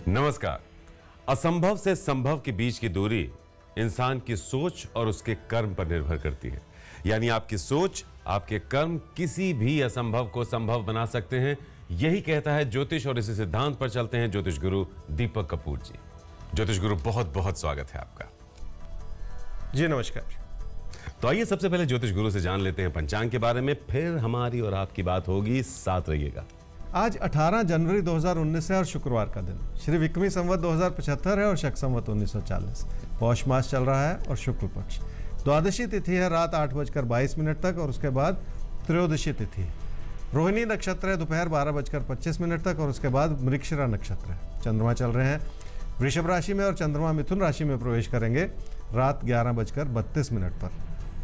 नमस्कार। असंभव से संभव के बीच की दूरी इंसान की सोच और उसके कर्म पर निर्भर करती है। यानी आपकी सोच, आपके कर्म किसी भी असंभव को संभव बना सकते हैं। यही कहता है ज्योतिष और इसी सिद्धांत पर चलते हैं ज्योतिष गुरु दीपक कपूर जी। ज्योतिष गुरु, बहुत बहुत स्वागत है आपका। जी नमस्कार। तो आइए सबसे पहले ज्योतिष गुरु से जान लेते हैं पंचांग के बारे में, फिर हमारी और आपकी बात होगी। साथ रहिएगा। आज 18 जनवरी 2019 है और शुक्रवार का दिन। श्री विक्रमी संवत 2075 है और शक संवत 1940। पौष मास चल रहा है और शुक्ल पक्ष। द्वादशी तिथि है रात 8:22 तक और उसके बाद त्रयोदशी तिथि है। रोहिणी नक्षत्र है दोपहर 12:25 तक और उसके बाद मृगशिरा नक्षत्र है। चंद्रमा चल रहे हैं वृषभ राशि में और चंद्रमा मिथुन राशि में प्रवेश करेंगे रात 11:32 पर।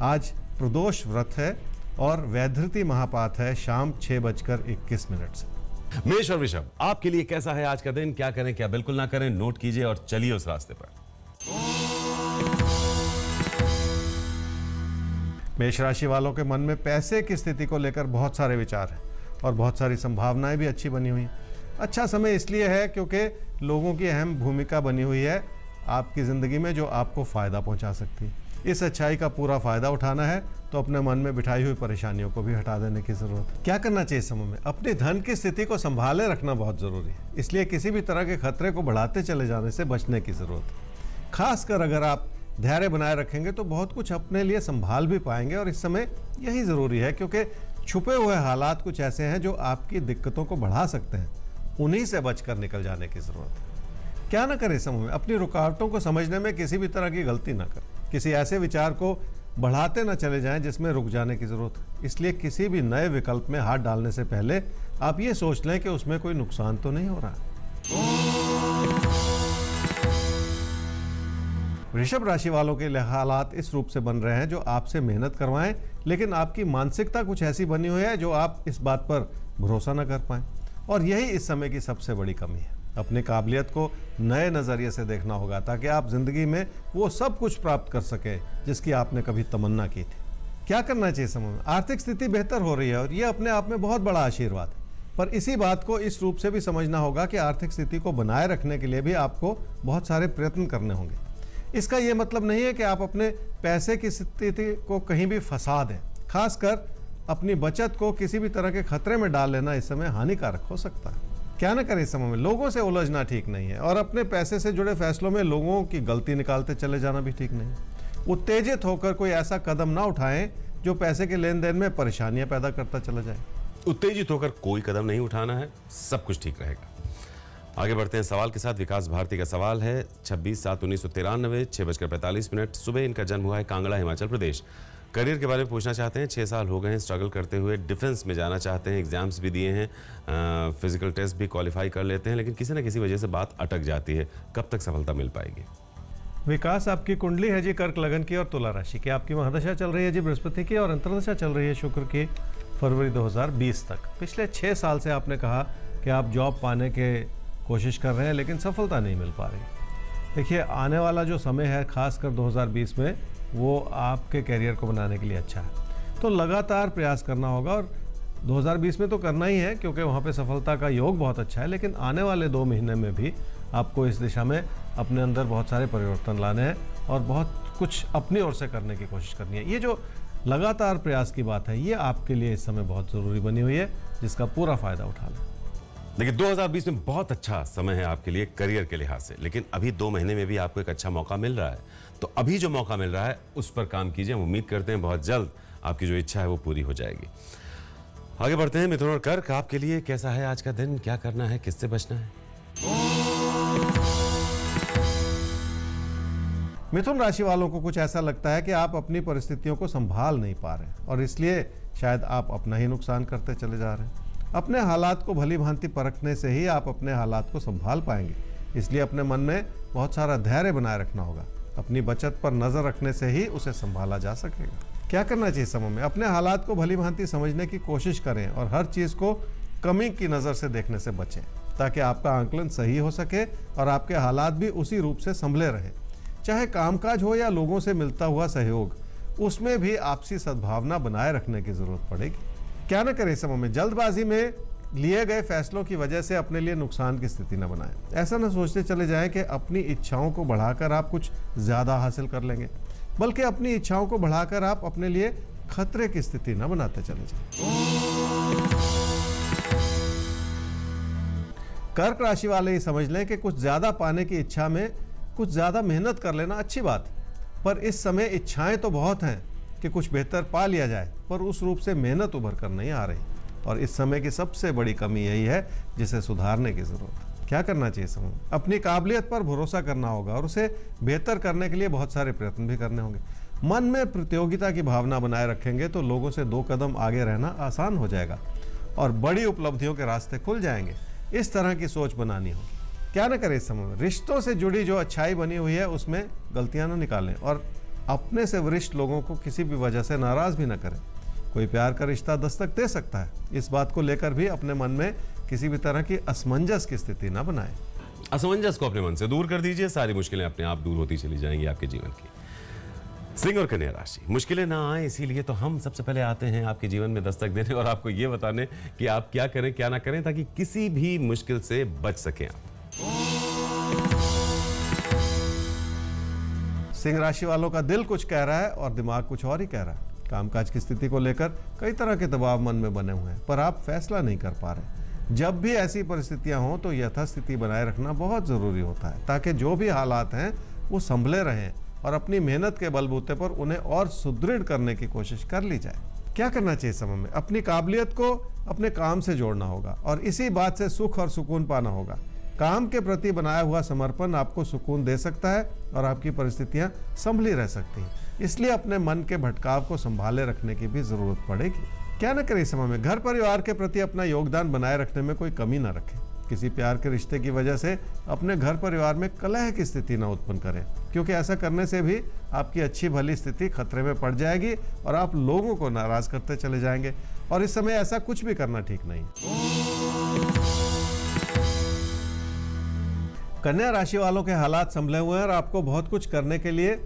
आज प्रदोष व्रत है और वैधृति महापात है शाम 6:21 से। मेष और वृषभ, आपके लिए कैसा है आज का दिन? क्या करें, क्या बिल्कुल ना करें, नोट कीजिए और चलिए उस रास्ते पर। मेष राशि वालों के मन में पैसे की स्थिति को लेकर बहुत सारे विचार हैं और बहुत सारी संभावनाएं भी अच्छी बनी हुई हैं। अच्छा समय इसलिए है क्योंकि लोगों की अहम भूमिका बनी हुई है आपकी ज़िंदगी में जो आपको फ़ायदा पहुंचा सकती है। इस अच्छाई का पूरा फ़ायदा उठाना है तो अपने मन में बिठाई हुई परेशानियों को भी हटा देने की ज़रूरत है। क्या करना चाहिए समय में? अपने धन की स्थिति को संभाले रखना बहुत ज़रूरी है, इसलिए किसी भी तरह के खतरे को बढ़ाते चले जाने से बचने की ज़रूरत है। खासकर अगर आप धैर्य बनाए रखेंगे तो बहुत कुछ अपने लिए संभाल भी पाएंगे और इस समय यही ज़रूरी है क्योंकि छुपे हुए हालात कुछ ऐसे हैं जो आपकी दिक्कतों को बढ़ा सकते हैं। उन्हीं से बचकर निकल जाने की ज़रूरत है। क्या ना करें समय में? अपनी रुकावटों को समझने में किसी भी तरह की गलती ना करें। किसी ऐसे विचार को बढ़ाते ना चले जाएं जिसमें रुक जाने की ज़रूरत है। इसलिए किसी भी नए विकल्प में हाथ डालने से पहले आप ये सोच लें कि उसमें कोई नुकसान तो नहीं हो रहा। वृषभ राशि वालों के लिए हालात इस रूप से बन रहे हैं जो आपसे मेहनत करवाएं, लेकिन आपकी मानसिकता कुछ ऐसी बनी हुई है जो आप इस बात पर भरोसा न कर पाएं और यही इस समय की सबसे बड़ी कमी है। अपनी काबिलियत को नए नज़रिए से देखना होगा ताकि आप ज़िंदगी में वो सब कुछ प्राप्त कर सकें जिसकी आपने कभी तमन्ना की थी। क्या करना चाहिए समय में? आर्थिक स्थिति बेहतर हो रही है और ये अपने आप में बहुत बड़ा आशीर्वाद है, पर इसी बात को इस रूप से भी समझना होगा कि आर्थिक स्थिति को बनाए रखने के लिए भी आपको बहुत सारे प्रयत्न करने होंगे। इसका ये मतलब नहीं है कि आप अपने पैसे की स्थिति को कहीं भी फंसा दें। खासकर अपनी बचत को किसी भी तरह के खतरे में डाल लेना इस समय हानिकारक हो सकता है। क्या ना करें इस समय में? लोगों से उलझना ठीक नहीं है और अपने पैसे से जुड़े फैसलों में लोगों की गलती निकालते चले जाना भी ठीक नहीं है। उत्तेजित होकर कोई ऐसा कदम ना उठाएं जो पैसे के लेन देन में परेशानियां पैदा करता चला जाए। उत्तेजित होकर कोई कदम नहीं उठाना है, सब कुछ ठीक रहेगा। आगे बढ़ते हैं सवाल के साथ। विकास भारती का सवाल है 26/7/1993 6:45 सुबह इनका जन्म हुआ है कांगड़ा, हिमाचल प्रदेश। करियर के बारे में पूछना चाहते हैं। 6 साल हो गए हैं स्ट्रगल करते हुए, डिफेंस में जाना चाहते हैं, एग्जाम्स भी दिए हैं, फिजिकल टेस्ट भी क्वालिफाई कर लेते हैं, लेकिन किसी न किसी वजह से बात अटक जाती है। कब तक सफलता मिल पाएगी? विकास, आपकी कुंडली है जी कर्क लगन की और तुला राशि की। आपकी महादशा चल रही है जी बृहस्पति की और अंतर्दशा चल रही है शुक्र की फरवरी 2020 तक। पिछले 6 साल से आपने कहा कि आप जॉब पाने के कोशिश कर रहे हैं लेकिन सफलता नहीं मिल पा रही। देखिए, आने वाला जो समय है खासकर 2020 में वो आपके कैरियर को बनाने के लिए अच्छा है, तो लगातार प्रयास करना होगा और 2020 में तो करना ही है क्योंकि वहाँ पे सफलता का योग बहुत अच्छा है, लेकिन आने वाले 2 महीने में भी आपको इस दिशा में अपने अंदर बहुत सारे परिवर्तन लाने हैं और बहुत कुछ अपनी ओर से करने की कोशिश करनी है। ये जो लगातार प्रयास की बात है ये आपके लिए इस समय बहुत ज़रूरी बनी हुई है, जिसका पूरा फ़ायदा उठाना। देखिए, 2020 में बहुत अच्छा समय है आपके लिए करियर के लिहाज से, लेकिन अभी 2 महीने में भी आपको एक अच्छा मौका मिल रहा है। तो अभी जो मौका मिल रहा है उस पर काम कीजिए। हम उम्मीद करते हैं बहुत जल्द आपकी जो इच्छा है वो पूरी हो जाएगी। आगे बढ़ते हैं मिथुन और कर्क, आपके लिए कैसा है आज का दिन? क्या करना है, किससे बचना है? मिथुन राशि वालों को कुछ ऐसा लगता है कि आप अपनी परिस्थितियों को संभाल नहीं पा रहे और इसलिए शायद आप अपना ही नुकसान करते चले जा रहे हैं। अपने हालात को भली भांति परखने से ही आप अपने हालात को संभाल पाएंगे, इसलिए अपने मन में बहुत सारा धैर्य बनाए रखना होगा। अपनी बचत पर नज़र रखने से ही उसे संभाला जा सकेगा। क्या करना चाहिए समय में? अपने हालात को भली भांति समझने की कोशिश करें और हर चीज़ को कमी की नज़र से देखने से बचें ताकि आपका आंकलन सही हो सके और आपके हालात भी उसी रूप से संभले रहें। चाहे कामकाज हो या लोगों से मिलता हुआ सहयोग, उसमें भी आपसी सद्भावना बनाए रखने की ज़रूरत पड़ेगी। क्या न करें समय में? जल्दबाजी में लिए गए फैसलों की वजह से अपने लिए नुकसान की स्थिति न बनाएं। ऐसा न सोचते चले जाएं कि अपनी इच्छाओं को बढ़ाकर आप कुछ ज़्यादा हासिल कर लेंगे, बल्कि अपनी इच्छाओं को बढ़ाकर आप अपने लिए खतरे की स्थिति न बनाते चले जाएं। कर्क राशि वाले ये समझ लें कि कुछ ज़्यादा पाने की इच्छा में कुछ ज़्यादा मेहनत कर लेना अच्छी बात है, पर इस समय इच्छाएं तो बहुत हैं कि कुछ बेहतर पा लिया जाए, पर उस रूप से मेहनत उभर कर नहीं आ रही। और इस समय की सबसे बड़ी कमी यही है जिसे सुधारने की ज़रूरत है। क्या करना चाहिए समय? अपनी काबिलियत पर भरोसा करना होगा और उसे बेहतर करने के लिए बहुत सारे प्रयत्न भी करने होंगे। मन में प्रतियोगिता की भावना बनाए रखेंगे तो लोगों से 2 कदम आगे रहना आसान हो जाएगा और बड़ी उपलब्धियों के रास्ते खुल जाएंगे। इस तरह की सोच बनानी होगी। क्या न करें इस समय में? रिश्तों से जुड़ी जो अच्छाई बनी हुई है उसमें गलतियां न निकालें और अपने से वरिष्ठ लोगों को किसी भी वजह से नाराज भी न करें। कोई प्यार का रिश्ता दस्तक दे सकता है, इस बात को लेकर भी अपने मन में किसी भी तरह की असमंजस की स्थिति न बनाएं। असमंजस को अपने मन से दूर कर दीजिए, सारी मुश्किलें अपने आप दूर होती चली जाएंगी आपके जीवन की। सिंह और कन्या राशि, मुश्किलें ना आए इसीलिए तो हम सबसे पहले आते हैं आपके जीवन में दस्तक देने और आपको ये बताने कि आप क्या करें क्या ना करें ताकि किसी भी मुश्किल से बच सकें आप। सिंह राशि वालों का दिल कुछ कह रहा है और दिमाग कुछ और ही कह रहा है। कामकाज की स्थिति को लेकर कई तरह के दबाव मन में बने हुए हैं, पर आप फैसला नहीं कर पा रहे। जब भी ऐसी परिस्थितियां हों तो यथास्थिति बनाए रखना बहुत जरूरी होता है ताकि जो भी हालात हैं वो संभले रहें और अपनी मेहनत के बलबूते पर उन्हें और सुदृढ़ करने की कोशिश कर ली जाए। क्या करना चाहिए समय में? अपनी काबिलियत को अपने काम से जोड़ना होगा और इसी बात से सुख और सुकून पाना होगा। काम के प्रति बनाया हुआ समर्पण आपको सुकून दे सकता है और आपकी परिस्थितियां संभली रह सकती हैं। इसलिए अपने मन के भटकाव को संभाले रखने की भी जरूरत पड़ेगी। क्या न करें इस समय में? घर परिवार के प्रति अपना योगदान बनाए रखने में कोई कमी न रखें। किसी प्यार के रिश्ते की वजह से अपने घर परिवार में कलह की स्थिति न उत्पन्न करें, क्योंकि ऐसा करने से भी आपकी अच्छी भली स्थिति खतरे में पड़ जाएगी और आप लोगों को नाराज करते चले जाएंगे और इस समय ऐसा कुछ भी करना ठीक नहीं। कन्या राशि वालों के हालात संभले हुए हैं और आपको बहुत कुछ करने के लिए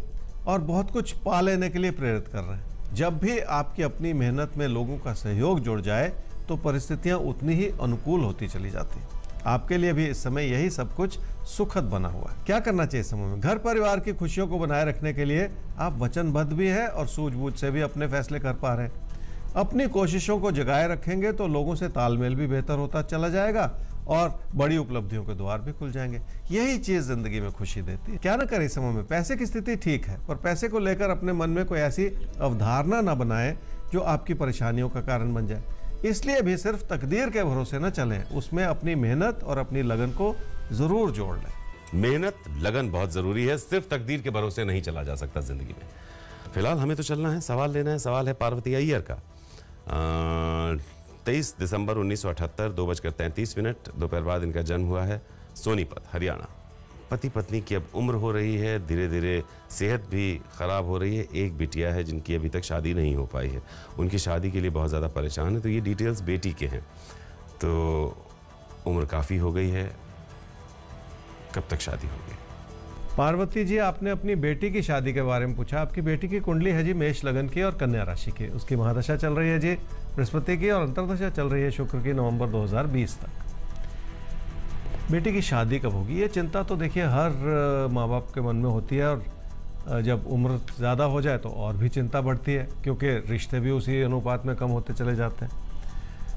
और बहुत कुछ पा लेने के लिए प्रेरित कर रहे हैं। जब भी आपकी अपनी मेहनत में लोगों का सहयोग जुड़ जाए तो परिस्थितियां उतनी ही अनुकूल होती चली जाती हैं। आपके लिए भी इस समय यही सब कुछ सुखद बना हुआ है। क्या करना चाहिए समय में? घर परिवार की खुशियों को बनाए रखने के लिए आप वचनबद्ध भी हैं और सूझबूझ से भी अपने फैसले कर पा रहे हैं। अपनी कोशिशों को जगाए रखेंगे तो लोगों से तालमेल भी बेहतर होता चला जाएगा और बड़ी उपलब्धियों के द्वार भी खुल जाएंगे। यही चीज जिंदगी में खुशी देती है। क्या ना करें इस समय में? पैसे की स्थिति ठीक है, पर पैसे को लेकर अपने मन में कोई ऐसी अवधारणा ना बनाएं जो आपकी परेशानियों का कारण बन जाए। इसलिए भी सिर्फ तकदीर के भरोसे न चलें, उसमें अपनी मेहनत और अपनी लगन को जरूर जोड़ लें। मेहनत लगन बहुत जरूरी है, सिर्फ तकदीर के भरोसे नहीं चला जा सकता जिंदगी में। फिलहाल हमें तो चलना है, सवाल लेना है। सवाल है पार्वती अय्यर का। 23 दिसंबर 1978 2:33 दोपहर बाद इनका जन्म हुआ है। सोनीपत, हरियाणा। पति पत्नी की अब उम्र हो रही है, धीरे धीरे सेहत भी ख़राब हो रही है। एक बिटिया है जिनकी अभी तक शादी नहीं हो पाई है, उनकी शादी के लिए बहुत ज़्यादा परेशान है। तो ये डिटेल्स बेटी के हैं। तो उम्र काफ़ी हो गई है, कब तक शादी होगी? पार्वती जी, आपने अपनी बेटी की शादी के बारे में पूछा। आपकी बेटी की कुंडली है जी मेष लगन की और कन्या राशि की। उसकी महादशा चल रही है जी बृहस्पति की और अंतर्दशा चल रही है शुक्र की नवंबर 2020 तक। बेटी की शादी कब होगी, ये चिंता तो देखिए हर माँ बाप के मन में होती है और जब उम्र ज़्यादा हो जाए तो और भी चिंता बढ़ती है, क्योंकि रिश्ते भी उसी अनुपात में कम होते चले जाते हैं।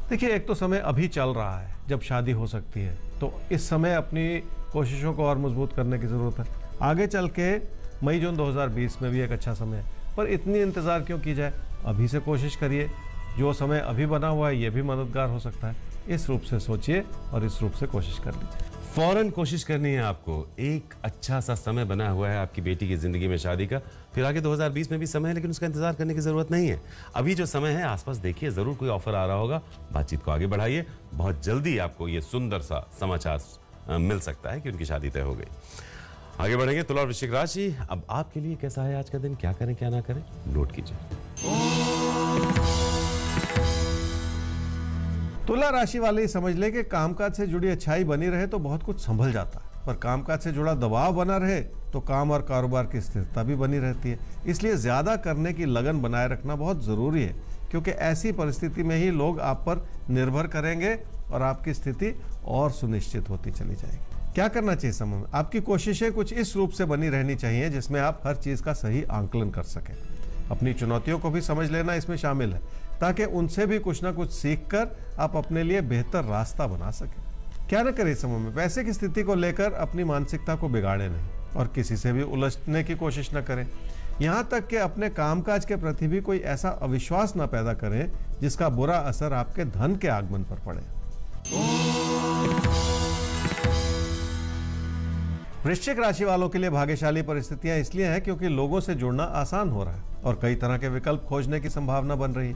देखिए, एक तो समय अभी चल रहा है जब शादी हो सकती है, तो इस समय अपनी कोशिशों को और मजबूत करने की ज़रूरत है। आगे चल के मई जून 2020 में भी एक अच्छा समय है, पर इतनी इंतज़ार क्यों की जाए? अभी से कोशिश करिए। जो समय अभी बना हुआ है ये भी मददगार हो सकता है। इस रूप से सोचिए और इस रूप से कोशिश कर लीजिए। फौरन कोशिश करनी है आपको। एक अच्छा सा समय बना हुआ है आपकी बेटी की जिंदगी में शादी का। फिर आगे 2020 में भी समय है, लेकिन उसका इंतजार करने की जरूरत नहीं है। अभी जो समय है आसपास देखिए, जरूर कोई ऑफर आ रहा होगा। बातचीत को आगे बढ़ाइए, बहुत जल्दी आपको ये सुंदर सा समाचार मिल सकता है कि उनकी शादी तय हो गई। आगे बढ़ेंगे तुला और वृश्चिक राशि। अब आपके लिए कैसा है आज का दिन, क्या करें क्या ना करें, नोट कीजिए। तुला राशि वाले समझ ले कि कामकाज से जुड़ी अच्छाई बनी रहे तो बहुत कुछ संभल जाता है, पर कामकाज से जुड़ा दबाव बना रहे तो काम और कारोबार की स्थिरता भी बनी रहती है। इसलिए ज्यादा करने की लगन बनाए रखना बहुत जरूरी है, क्योंकि ऐसी परिस्थिति में ही लोग आप पर निर्भर करेंगे और आपकी स्थिति और सुनिश्चित होती चली जाएगी। क्या करना चाहिए समय में? आपकी कोशिशें कुछ इस रूप से बनी रहनी चाहिए जिसमें आप हर चीज़ का सही आंकलन कर सकें। अपनी चुनौतियों को भी समझ लेना इसमें शामिल है, ताकि उनसे भी कुछ ना कुछ सीखकर आप अपने लिए बेहतर रास्ता बना सकें। क्या न करें समय में? पैसे की स्थिति को लेकर अपनी मानसिकता को बिगाड़े नहीं और किसी से भी उलझने की कोशिश न करें। यहाँ तक कि अपने कामकाज के प्रति भी कोई ऐसा अविश्वास न पैदा करें जिसका बुरा असर आपके धन के आगमन पर पड़े। वृश्चिक राशि वालों के लिए भाग्यशाली परिस्थितियां इसलिए हैं क्योंकि लोगों से जुड़ना आसान हो रहा है और कई तरह के विकल्प खोजने की संभावना बन रही है।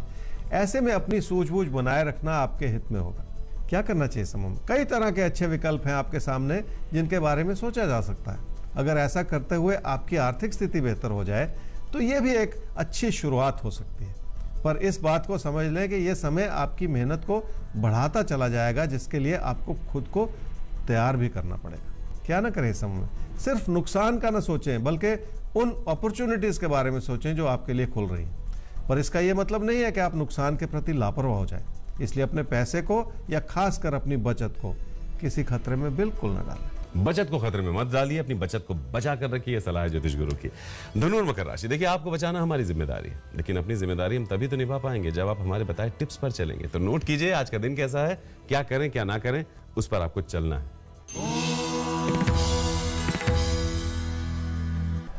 ऐसे में अपनी सूझबूझ बनाए रखना आपके हित में होगा। क्या करना चाहिए समय में? कई तरह के अच्छे विकल्प हैं आपके सामने जिनके बारे में सोचा जा सकता है। अगर ऐसा करते हुए आपकी आर्थिक स्थिति बेहतर हो जाए तो यह भी एक अच्छी शुरुआत हो सकती है, पर इस बात को समझ लें कि यह समय आपकी मेहनत को बढ़ाता चला जाएगा, जिसके लिए आपको खुद को तैयार भी करना पड़ेगा। क्या ना करें इस समय में? सिर्फ नुकसान का ना सोचें, बल्कि उन अपॉर्चुनिटीज के बारे में सोचें जो आपके लिए खुल रही हैं। पर इसका यह मतलब नहीं है कि आप नुकसान के प्रति लापरवाह हो जाएं। इसलिए अपने पैसे को या खासकर अपनी बचत को किसी खतरे में बिल्कुल न डालें। बचत को खतरे में मत डालिए, अपनी बचत को बचा कर रखिए, सलाह है ज्योतिष गुरु की। धनु और मकर राशि, देखिए आपको बचाना हमारी जिम्मेदारी है, लेकिन अपनी जिम्मेदारी हम तभी तो निभा पाएंगे जब आप हमारे बताए टिप्स पर चलेंगे। तो नोट कीजिए आज का दिन कैसा है, क्या करें क्या ना करें, उस पर आपको चलना है।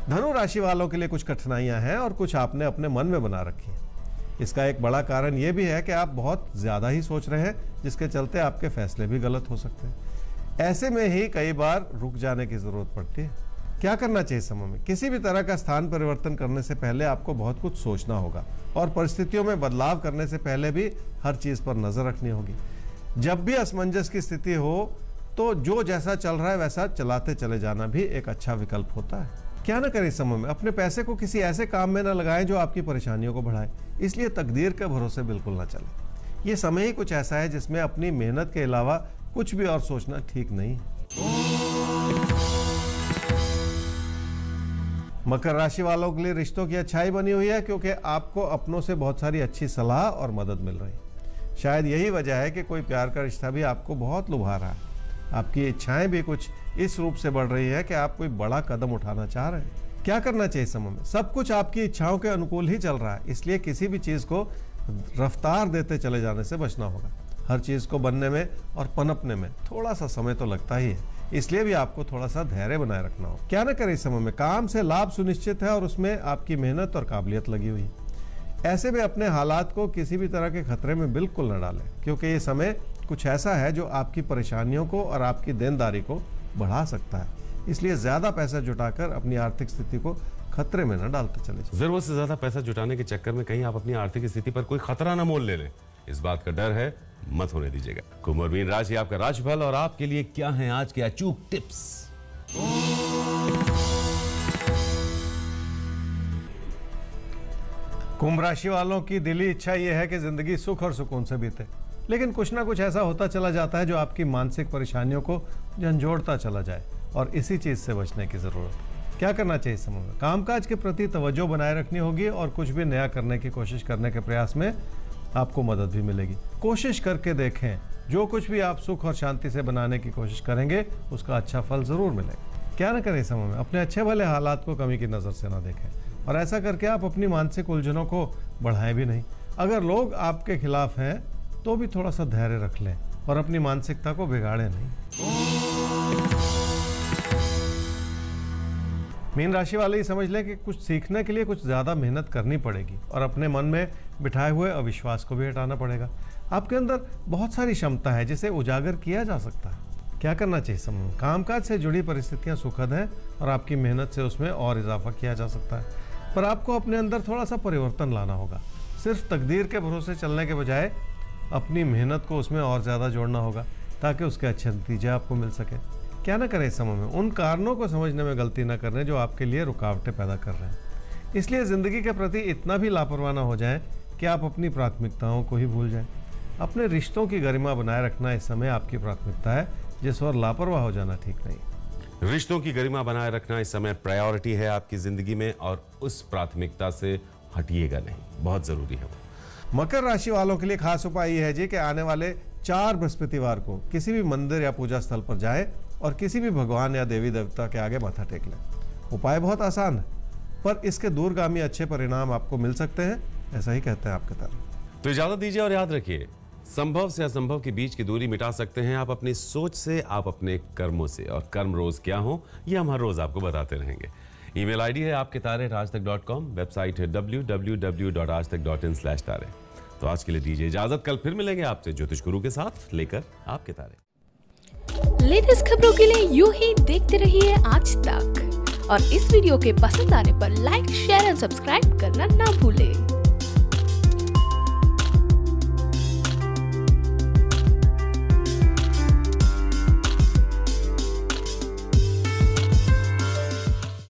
धनु राशि वालों के लिए कुछ कठिनाइयां हैं और कुछ आपने अपने मन में बना रखी हैं। इसका एक बड़ा कारण यह भी है कि आप बहुत ज्यादा ही सोच रहे हैं, जिसके चलते आपके फैसले भी गलत हो सकते हैं। ऐसे में ही कई बार रुक जाने की जरूरत पड़ती है। क्या करना चाहिए समय में? किसी भी तरह का स्थान परिवर्तन करने से पहले आपको बहुत कुछ सोचना होगा और परिस्थितियों में बदलाव करने से पहले भी हर चीज पर नजर रखनी होगी। जब भी असमंजस की स्थिति हो तो जो जैसा चल रहा है वैसा चलाते चले जाना भी एक अच्छा विकल्प होता है। क्या ना करें इस समय में? अपने पैसे को किसी ऐसे काम में ना लगाएं जो आपकी परेशानियों को बढ़ाए। इसलिए तकदीर के भरोसे बिल्कुल ना चले। ये समय ही कुछ ऐसा है जिसमें अपनी मेहनत के अलावा कुछ भी और सोचना ठीक नहीं है। मकर राशि वालों के लिए रिश्तों की अच्छाई बनी हुई है क्योंकि आपको अपनों से बहुत सारी अच्छी सलाह और मदद मिल रही है। शायद यही वजह है कि कोई प्यार का रिश्ता भी आपको बहुत लुभा रहा है। आपकी इच्छाएं भी कुछ इस रूप से बढ़ रही है कि आप कोई बड़ा कदम उठाना चाह रहे हैं। क्या करना चाहिए समय में? सब कुछ आपकी इच्छाओं के अनुकूल ही चल रहा है, इसलिए किसी भी चीज को रफ्तार देते चले जाने से बचना होगा। हर चीज को बनने में और पनपने में थोड़ा सा समय तो लगता ही है, इसलिए भी आपको थोड़ा सा धैर्य बनाए रखना हो। क्या न करें इस समय में? काम से लाभ सुनिश्चित है और उसमें आपकी मेहनत और काबिलियत लगी हुई है। ऐसे में अपने हालात को किसी भी तरह के खतरे में बिल्कुल न डालें, क्योंकि ये समय कुछ ऐसा है जो आपकी परेशानियों को और आपकी देनदारी को बढ़ा सकता है। इसलिए ज्यादा पैसा जुटाकर अपनी आर्थिक स्थिति को खतरे में न डालते चले जाएं। जरूरत से ज्यादा पैसा जुटाने के चक्कर में कहीं आप अपनी आर्थिक स्थिति पर कोई खतरा न मोल ले लें, इस बात का डर है, मत होने दीजिएगा। कुंभ और मीन राशि आपका राशिफल और आपके लिए क्या है आज के अचूक टिप्स। कुंभ राशि वालों की दिली इच्छा यह है कि जिंदगी सुख और सुकून से बीते, लेकिन कुछ ना कुछ ऐसा होता चला जाता है जो आपकी मानसिक परेशानियों को झंझोड़ता चला जाए और इसी चीज से बचने की जरूरत है। क्या करना चाहिए समय में? कामकाज के प्रति तवज्जो बनाए रखनी होगी और कुछ भी नया करने की कोशिश करने के प्रयास में आपको मदद भी मिलेगी। कोशिश करके देखें, जो कुछ भी आप सुख और शांति से बनाने की कोशिश करेंगे उसका अच्छा फल जरूर मिलेगा। क्या न करें समय में? अपने अच्छे भले हालात को कमी की नजर से ना देखें और ऐसा करके आप अपनी मानसिक उलझनों को बढ़ाएं भी नहीं। अगर लोग आपके खिलाफ हैं तो भी थोड़ा सा धैर्य रख लें और अपनी मानसिकता को बिगाड़े नहीं। मीन राशि वाले ही समझ लें कि कुछ सीखने के लिए कुछ ज्यादा मेहनत करनी पड़ेगी और अपने मन में बिठाए हुए अविश्वास को भी हटाना पड़ेगा। आपके अंदर बहुत सारी क्षमता है जिसे उजागर किया जा सकता है। क्या करना चाहिए समय? कामकाज से जुड़ी परिस्थितियां सुखद हैं और आपकी मेहनत से उसमें और इजाफा किया जा सकता है, पर आपको अपने अंदर थोड़ा सा परिवर्तन लाना होगा। सिर्फ तकदीर के भरोसे चलने के बजाय अपनी मेहनत को उसमें और ज़्यादा जोड़ना होगा ताकि उसके अच्छे नतीजे आपको मिल सके। क्या ना करें इस समय में? उन कारणों को समझने में गलती ना करने जो आपके लिए रुकावटें पैदा कर रहे हैं। इसलिए ज़िंदगी के प्रति इतना भी लापरवाह ना हो जाएं कि आप अपनी प्राथमिकताओं को ही भूल जाएं। अपने रिश्तों की गरिमा बनाए रखना इस समय आपकी प्राथमिकता है, जिस और लापरवाह हो जाना ठीक नहीं। रिश्तों की गरिमा बनाए रखना इस समय प्रायोरिटी है आपकी जिंदगी में और उस प्राथमिकता से हटिएगा नहीं, बहुत जरूरी है वो। मकर राशि वालों के लिए खास उपाय यह है जी कि आने वाले 4 बृहस्पतिवार को किसी भी मंदिर या पूजा स्थल पर जाएं और किसी भी भगवान या देवी देवता के आगे माथा टेक लें। उपाय बहुत आसान है, पर इसके दूरगामी अच्छे परिणाम आपको मिल सकते हैं, ऐसा ही कहते हैं आपके तारे। तो इजाजत दीजिए और याद रखिए, संभव से असंभव के बीच की दूरी मिटा सकते हैं आप अपनी सोच से, आप अपने कर्मों से। और कर्म रोज क्या हो ये हम हर रोज आपको बताते रहेंगे। ईमेल आईडी है आपके तारे @rajtak.com, वेबसाइट है www.rajtak.in/तारे। तो आज के लिए दीजिए इजाजत, कल फिर मिलेंगे आपसे ज्योतिष गुरु के साथ लेकर आपके तारे। लेटेस्ट खबरों के लिए यूं ही देखते रहिए आज तक, और इस वीडियो के पसंद आने पर लाइक, शेयर और सब्सक्राइब करना ना भूलें।